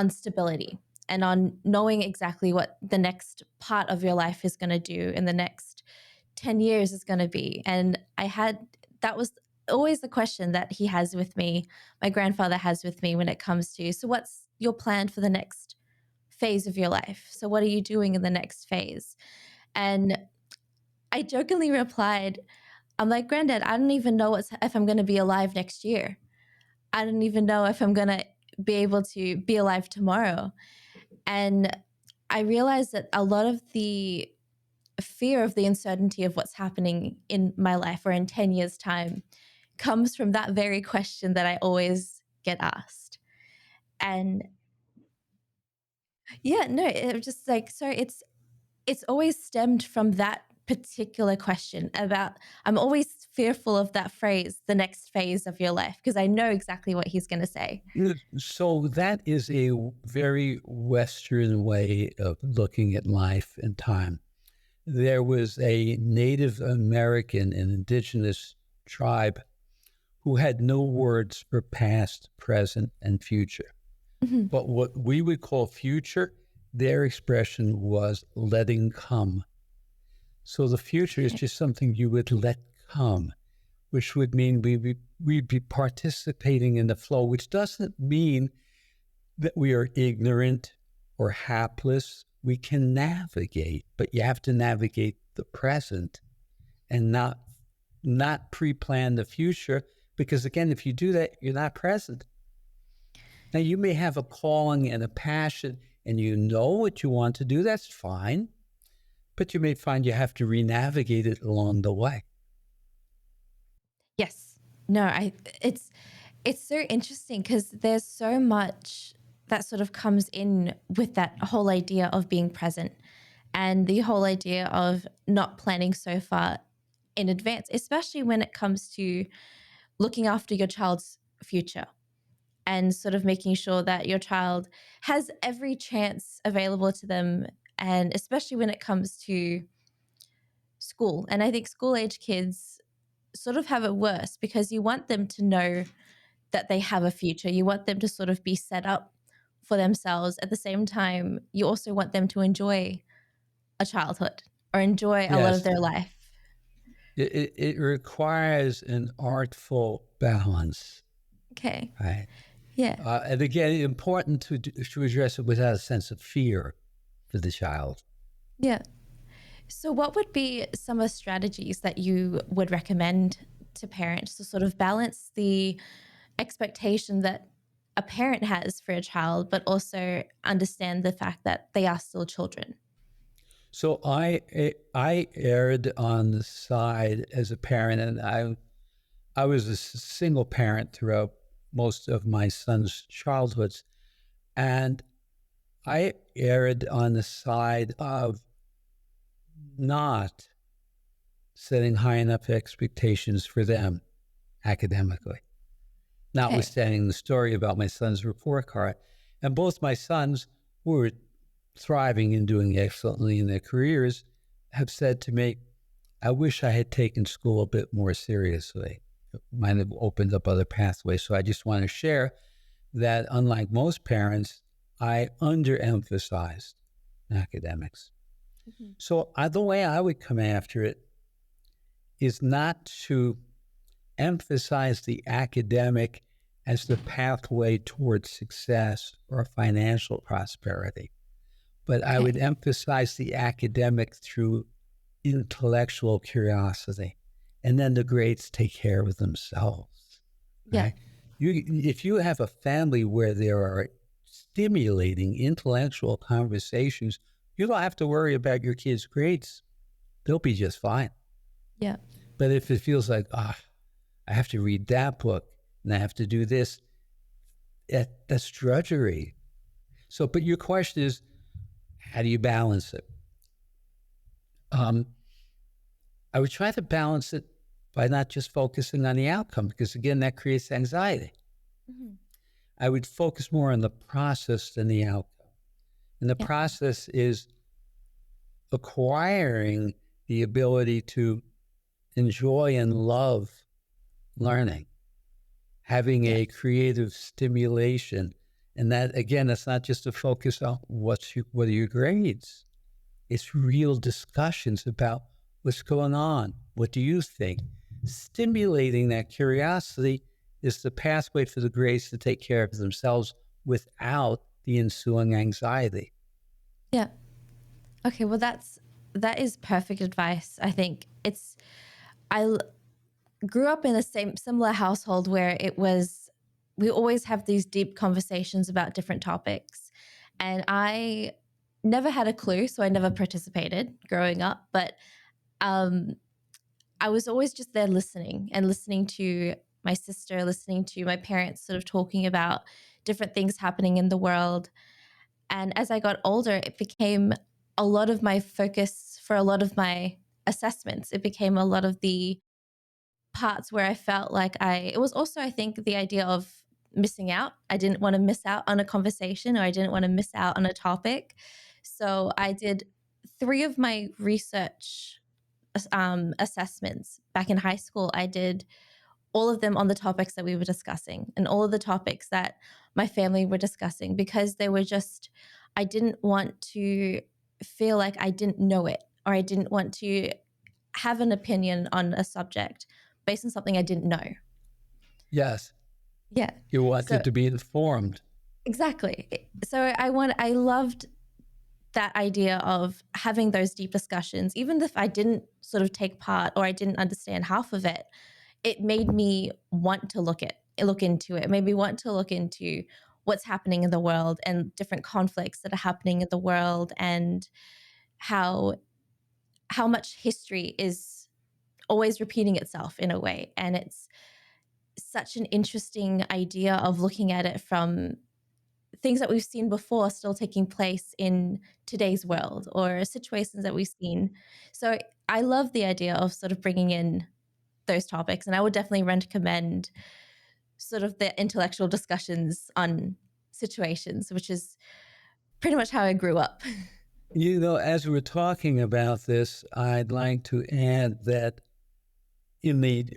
S1: stability and on knowing exactly what the next part of your life is going to do in the next 10 years is going to be. And that was always the question that he has with me, my grandfather has with me when it comes to, so what's your plan for the next phase of your life? So what are you doing in the next phase? And I jokingly replied, I'm like, Granddad, I don't even know if I'm going to be alive next year. I don't even know if I'm going to be able to be alive tomorrow. And I realized that a lot of the fear of the uncertainty of what's happening in my life or in 10 years' time comes from that very question that I always get asked. And it was just like, so it's always stemmed from that particular question about, I'm always fearful of that phrase, the next phase of your life, because I know exactly what he's going to say.
S2: So that is a very Western way of looking at life and time. There was a Native American and indigenous tribe who had no words for past, present, and future. But what we would call future, their expression was letting come. So the future is just something you would let come, which would mean we'd be participating in the flow, which doesn't mean that we are ignorant or hapless. We can navigate, but you have to navigate the present and not pre-plan the future, because again, if you do that, you're not present. Now, you may have a calling and a passion and you know what you want to do, that's fine, but you may find you have to re-navigate it along the way.
S1: Yes. No, it's so interesting because there's so much that sort of comes in with that whole idea of being present and the whole idea of not planning so far in advance, especially when it comes to looking after your child's future and sort of making sure that your child has every chance available to them. And especially when it comes to school. And I think school age kids sort of have it worse because you want them to know that they have a future. You want them to sort of be set up for themselves. At the same time, you also want them to enjoy a childhood or enjoy a lot of
S2: Yes,
S1: their life.
S2: it requires an artful balance,
S1: Okay.
S2: right?
S1: Yeah.
S2: And again, important to address it without a sense of fear for the child.
S1: Yeah. So, what would be some of the strategies that you would recommend to parents to sort of balance the expectation that a parent has for a child, but also understand the fact that they are still children?
S2: So I erred on the side as a parent, and I was a single parent throughout most of my son's childhoods, and I erred on the side of not setting high enough expectations for them academically,
S1: Okay.
S2: notwithstanding the story about my son's report card. And both my sons, who were thriving and doing excellently in their careers, have said to me, I wish I had taken school a bit more seriously. It might have opened up other pathways. So I just want to share that, unlike most parents, I underemphasized academics.
S1: Mhm.
S2: So the way I would come after it is not to emphasize the academic as the pathway towards success or financial prosperity, but I would
S1: Okay.
S2: emphasize the academic through intellectual curiosity. And then the grades take care of themselves,
S1: Yeah.
S2: right? If you have a family where there are stimulating intellectual conversations, you don't have to worry about your kids' grades. They'll be just fine.
S1: Yeah.
S2: But if it feels like, I have to read that book and I have to do this, that's drudgery. So, but your question is, how do you balance it? Um, I would try to balance it by not just focusing on the outcome, because again, that creates anxiety.
S1: Mhm.
S2: I would focus more on the process than the outcome. And the
S1: Yeah.
S2: process is acquiring the ability to enjoy and love learning, having
S1: Yeah.
S2: a creative stimulation. And that, again, that's not just a focus on what are your grades. It's real discussions about what's going on. What do you think? Stimulating that curiosity is the pathway for the grades to take care of themselves without the ensuing anxiety.
S1: Yeah. Okay. Well, that is perfect advice. I think I grew up in a similar household where we always have these deep conversations about different topics. And I never had a clue, so I never participated growing up, but um, I was always just there listening and listening to my sister, listening to my parents sort of talking about different things happening in the world. And as I got older, it became a lot of my focus for a lot of my assessments. It became a lot of the parts where I felt like it was also, I think, the idea of missing out. I didn't want to miss out on a conversation or I didn't want to miss out on a topic. So I did three of my research assessments back in high school. I did all of them on the topics that we were discussing and all of the topics that my family were discussing because they were just, I didn't want to feel like I didn't know it or I didn't want to have an opinion on a subject based on something I didn't know.
S2: Yes,
S1: Yeah.
S2: you
S1: So
S2: wanted to be informed.
S1: exactly. So I loved that idea of having those deep discussions, even if I didn't sort of take part or I didn't understand half of it, it made me want to look into it. It made me want to look into what's happening in the world and different conflicts that are happening in the world and how how much history is always repeating itself in a way. And it's such an interesting idea of looking at it from things that we've seen before still taking place in today's world, or situations that we've seen. So I love the idea of sort of bringing in those topics, and I would definitely recommend sort of the intellectual discussions on situations, which is pretty much how I grew up.
S2: As we're talking about this, I'd like to add that in the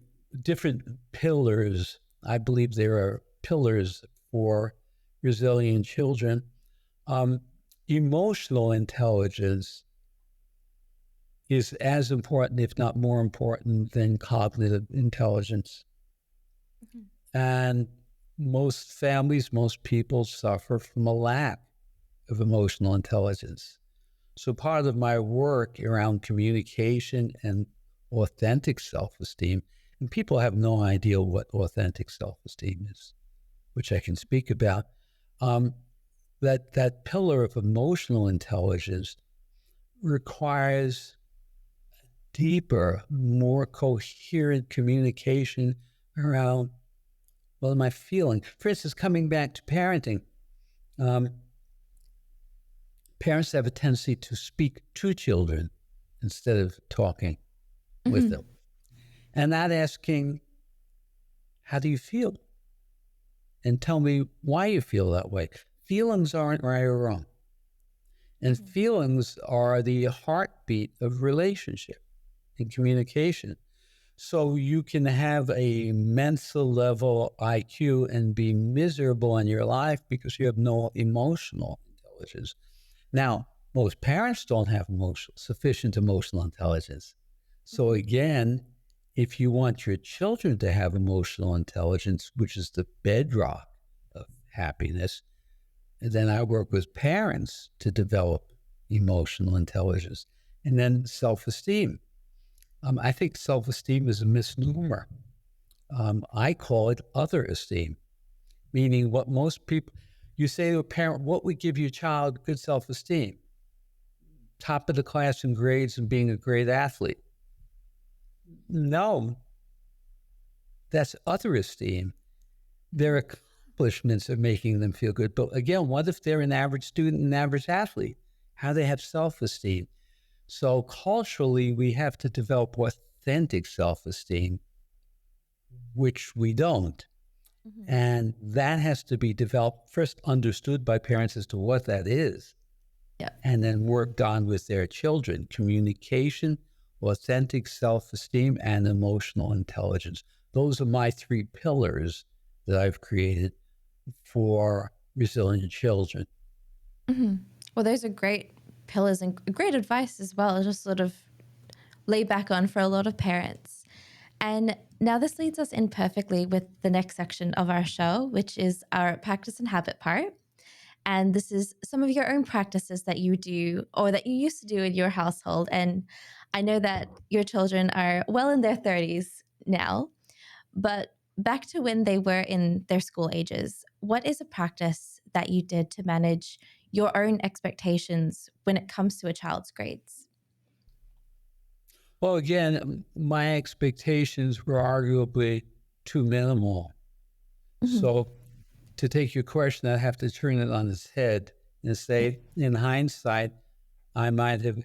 S2: different pillars, I believe there are pillars for resilient children. Emotional intelligence is as important, if not more important, than cognitive intelligence. Mm-hmm. And most families, most people suffer from a lack of emotional intelligence. So part of my work around communication and authentic self-esteem, and people have no idea what authentic self-esteem is, which I can speak about, that pillar of emotional intelligence requires deeper, more coherent communication around, what am I feeling? For instance, coming back to parenting, parents have a tendency to speak to children instead of talking with them, and not asking, how do you feel? And tell me why you feel that way. Feelings aren't right or wrong. And feelings are the heartbeat of relationship and communication. So you can have a mental level IQ and be miserable in your life because you have no emotional intelligence. Now, most parents don't have sufficient emotional intelligence. So again, if you want your children to have emotional intelligence, which is the bedrock of happiness, then I work with parents to develop emotional intelligence. And then self-esteem. I think self-esteem is a misnomer. I call it other esteem, meaning what most people, you say to a parent, what would give your child good self-esteem? Top of the class in grades and being a great athlete. No, that's other esteem. Their accomplishments are making them feel good. But again, what if they're an average student, an average athlete? How do they have self-esteem? So culturally, we have to develop authentic self-esteem, which we don't. Mm-hmm. And that has to be developed, first understood by parents as to what that is, and then worked on with their children. Communication, authentic self-esteem, and emotional intelligence. Those are my three pillars that I've created for resilient children.
S1: Mm-hmm. Well, those are great pillars and great advice as well, just sort of lay back on for a lot of parents. And now this leads us in perfectly with the next section of our show, which is our practice and habit part. And this is some of your own practices that you do or that you used to do in your household. And I know that your children are well in their 30s now, but back to when they were in their school ages, what is a practice that you did to manage your own expectations when it comes to a child's grades?
S2: Well, again, my expectations were arguably too minimal. Mm-hmm. So to take your question, I have to turn it on its head and say, in hindsight, I might have,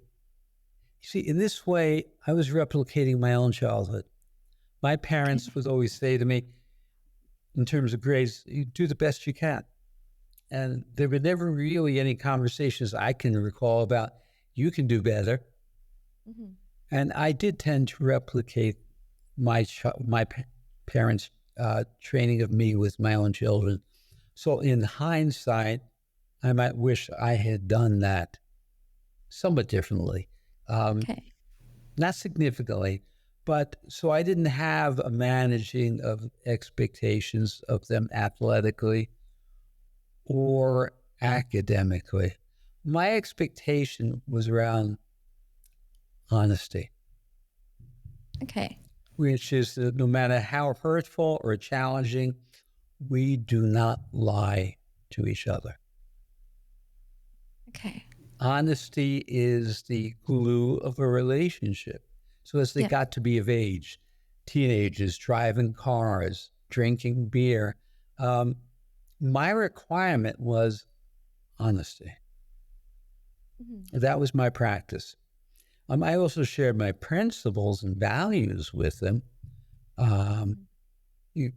S2: see, in this way, I was replicating my own childhood. My parents would always say to me, in terms of grades, you do the best you can. And there were never really any conversations I can recall about, you can do better. Mm-hmm. And I did tend to replicate my parents' training of me with my own children. So in hindsight, I might wish I had done that somewhat differently. Not significantly, but so I didn't have a managing of expectations of them athletically or academically. My expectation was around honesty.
S1: Okay.
S2: Which is that no matter how hurtful or challenging, we do not lie to each other.
S1: Okay.
S2: Honesty is the glue of a relationship. So as they
S1: Yeah.
S2: got to be of age, teenagers driving cars, drinking beer, um, my requirement was honesty.
S1: Mhm.
S2: That was my practice. I also shared my principles and values with them, um,
S1: Mhm.
S2: you-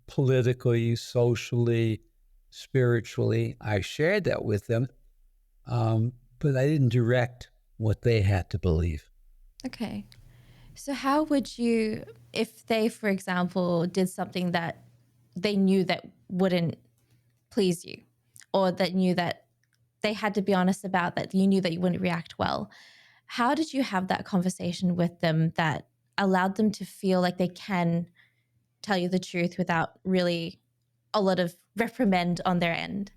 S2: politically, socially, spiritually. I shared that with them, but I didn't direct what they had to believe.
S1: Okay. So how would you, if they, for example, did something that they knew that wouldn't please you, or that knew that they had to be honest about, that you knew that you wouldn't react well, how did you have that conversation with them that allowed them to feel like they can tell you the truth without really a lot of reprimand on their end?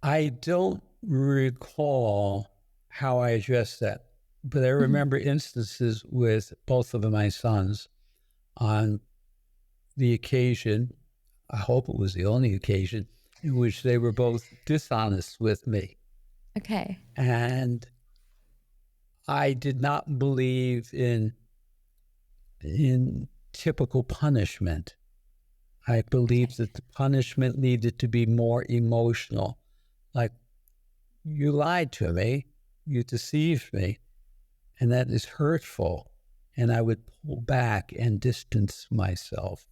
S2: I don't recall how I addressed that, but I
S1: Mhm.
S2: remember instances with both of my sons on the occasion, I hope it was the only occasion, in which they were both dishonest with me.
S1: Okay.
S2: And I did not believe in typical punishment. I
S1: Okay.
S2: believed that the punishment needed to be more emotional. Like, you lied to me, you deceived me, and that is hurtful. And I would pull back and distance myself.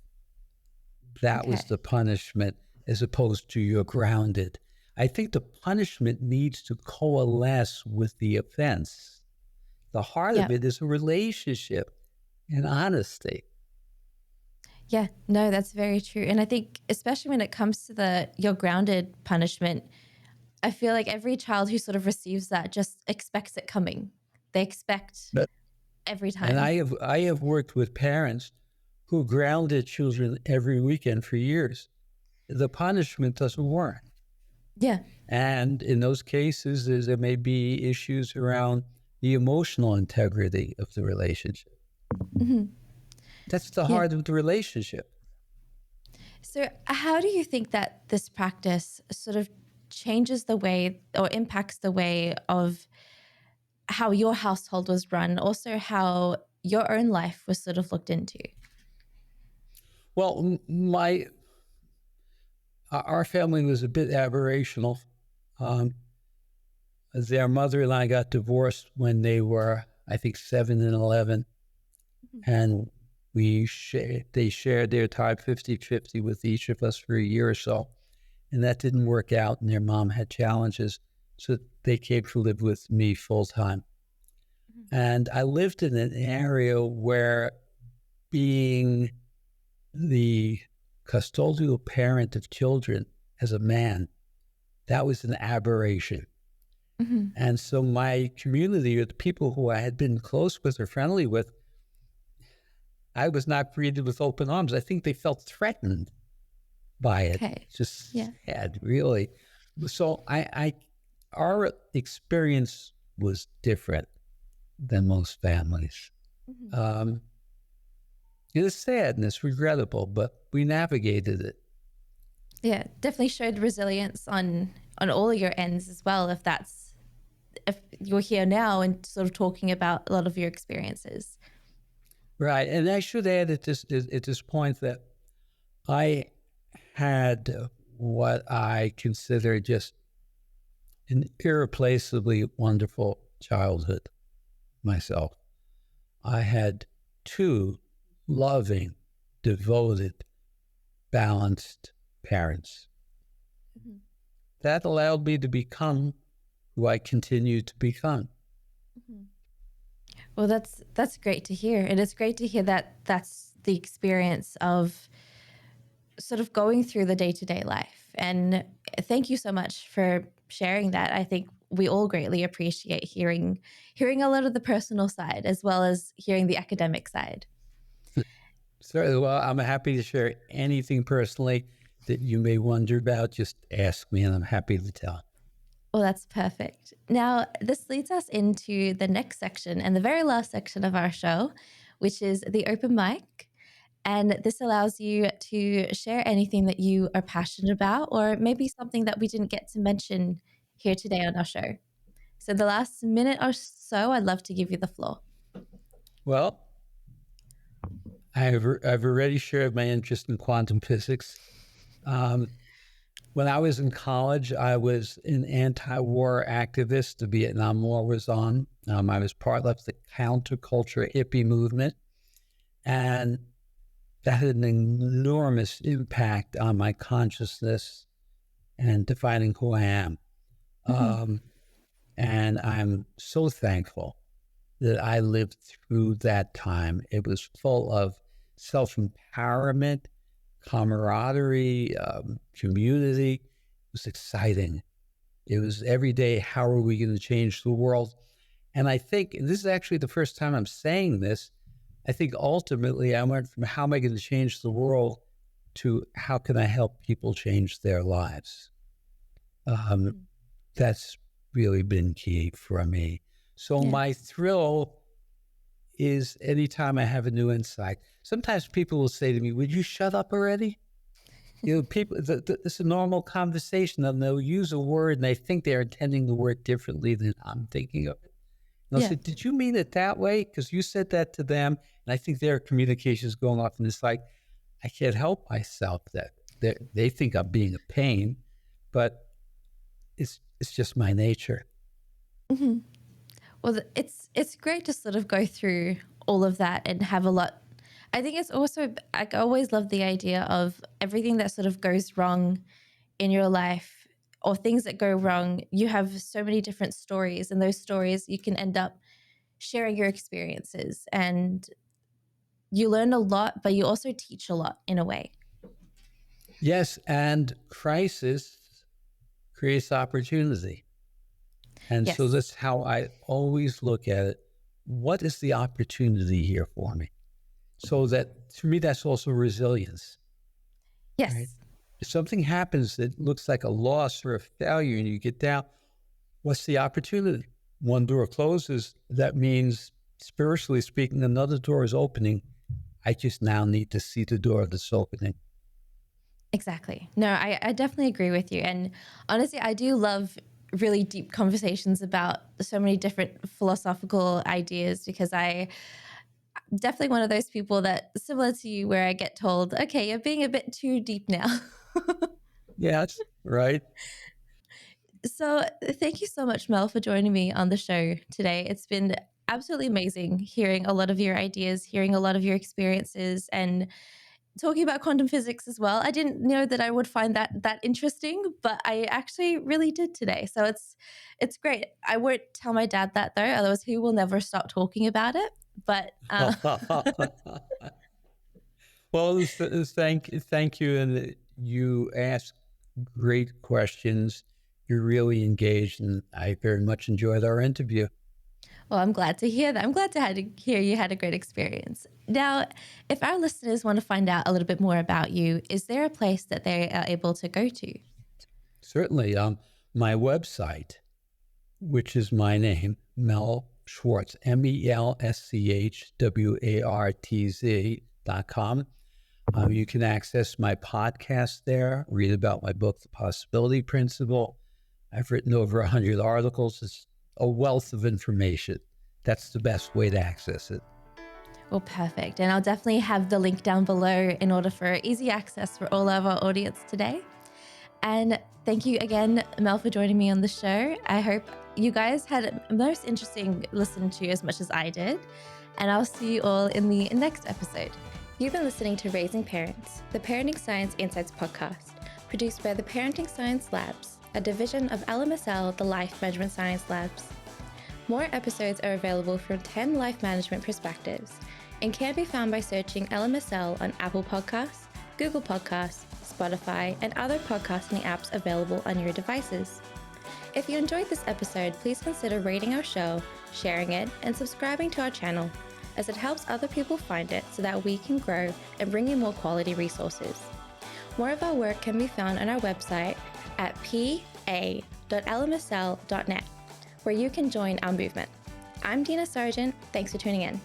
S2: That was
S1: Okay.
S2: the punishment, as opposed to you're grounded. I think the punishment needs to coalesce with the offense. The heart of
S1: Yeah.
S2: it is a relationship and honesty.
S1: Yeah. No, that's very true. And I think especially when it comes to the you're grounded punishment, I feel like every child who sort of receives that just expects it coming. They expect
S2: But
S1: every
S2: and
S1: time.
S2: I have worked with parents who grounded children every weekend for years. The punishment doesn't work.
S1: Yeah.
S2: And in those cases, there may be issues around the emotional integrity of the relationship.
S1: Mhm.
S2: That's the
S1: Yeah.
S2: heart of the relationship.
S1: So, how do you think that this practice sort of changes the way or impacts the way of how your household was run, also how your own life was sort of looked into?
S2: Well, our family was a bit aberrational. Um, their mother and I got divorced when they were, I think, 7 and 11.
S1: Mhm.
S2: And they shared their time 50-50 with each of us for a year or so. And that didn't work out. And their mom had challenges. So they came to live with me full time.
S1: Mhm.
S2: And I lived in an area where being the custodial parent of children as a man, that was an aberration.
S1: Mhm.
S2: And so my community, or the people who I had been close with or friendly with, I was not greeted with open arms. I think they felt threatened by it.
S1: Okay.
S2: Just
S1: Yeah.
S2: sad, really. So our experience was different than most families.
S1: Mhm.
S2: Um, it is sad and it's regrettable, but we navigated it.
S1: Yeah, definitely showed resilience on all of your ends as well, if you're here now and sort of talking about a lot of your experiences.
S2: Right. And I should add at this point that I had what I consider just an irreplaceably wonderful childhood myself. I had two loving, devoted, balanced parents.
S1: Mhm.
S2: That allowed me to become who I continue to become.
S1: Mhm. Well, that's great to hear. And it's great to hear that that's the experience of sort of going through the day-to-day life. And thank you so much for sharing that. I think we all greatly appreciate hearing a lot of the personal side as well as hearing the academic side.
S2: So, well, I'm happy to share anything personally that you may wonder about. Just ask me, and I'm happy to tell.
S1: Well, that's perfect. Now, this leads us into the next section and the very last section of our show, which is the open mic. And this allows you to share anything that you are passionate about, or maybe something that we didn't get to mention here today on our show. So, the last minute or so, I'd love to give you the floor.
S2: Well, I've already shared my interest in quantum physics. When I was in college, I was an anti-war activist. The Vietnam War was on. I was part of the counterculture hippie movement, and that had an enormous impact on my consciousness and defining who I am. And I'm so thankful that I lived through that time. It was full of self-empowerment, camaraderie, community. It was exciting. It was every day, how are we going to change the world? And I think, and this is actually the first time I'm saying this, I think ultimately I went from how am I going to change the world to how can I help people change their lives? That's really been key for me. So my thrill is anytime I have a new insight. Sometimes people will say to me, would you shut up already? You know, people, it's a normal conversation, and they'll use a word and they think they're intending the word differently than I'm thinking of it. And I'll say, did you mean it that way? Because you said that to them. And I think their communication is going off, and it's like, I can't help myself that they think I'm being a pain, but it's just my nature.
S1: Mm-hmm. Well, it's great to sort of go through all of that and have a lot. I think it's also, I always love the idea of everything that sort of goes wrong in your life or things that go wrong. You have so many different stories, and those stories you can end up sharing your experiences, and you learn a lot, but you also teach a lot in a way.
S2: Yes, and crisis creates opportunity. And so that's how I always look at it. What is the opportunity here for me? So that, to me, that's also resilience.
S1: Yes.
S2: Right? If something happens that looks like a loss or a failure and you get down, what's the opportunity? One door closes, that means, spiritually speaking, another door is opening. I just now need to see the door that's opening.
S1: Exactly. No, I definitely agree with you. And honestly, I do love really deep conversations about so many different philosophical ideas, because I'm definitely one of those people that, similar to you, where I get told, okay, you're being a bit too deep now.
S2: Yes, right.
S1: So thank you so much, Mel, for joining me on the show today. It's been absolutely amazing hearing a lot of your ideas, hearing a lot of your experiences, and talking about quantum physics as well. I didn't know that I would find that interesting, but I actually really did today. So it's great. I won't tell my dad that though, otherwise he will never stop talking about it. But
S2: well, thank you, and you ask great questions. You're really engaged, and I very much enjoyed our interview.
S1: well, I'm glad to hear that. I'm glad to hear you had a great experience. Now, if our listeners want to find out a little bit more about you, is there a place that they are able to go to?
S2: Certainly, my website, which is my name, Mel Schwartz, MElSchwartz.com. You can access my podcast there, read about my book, The Possibility Principle. I've written over 100 articles. It's a wealth of information. That's the best way to access it.
S1: Well, perfect. And I'll definitely have the link down below in order for easy access for all of our audience today. And thank you again, Mel, for joining me on the show. I hope you guys had most interesting listen to as much as I did. And I'll see you all in the next episode. You've been listening to Raising Parents, the Parenting Science Insights podcast, produced by the Parenting Science Labs, a division of LMSL, the Life Management Science Labs. More episodes are available from 10 life management perspectives and can be found by searching LMSL on Apple Podcasts, Google Podcasts, Spotify, and other podcasting apps available on your devices. If you enjoyed this episode, please consider rating our show, sharing it, and subscribing to our channel, as it helps other people find it so that we can grow and bring you more quality resources. More of our work can be found on our website at pa.lmsl.net, where you can join our movement. I'm Dina Sargent. Thanks for tuning in.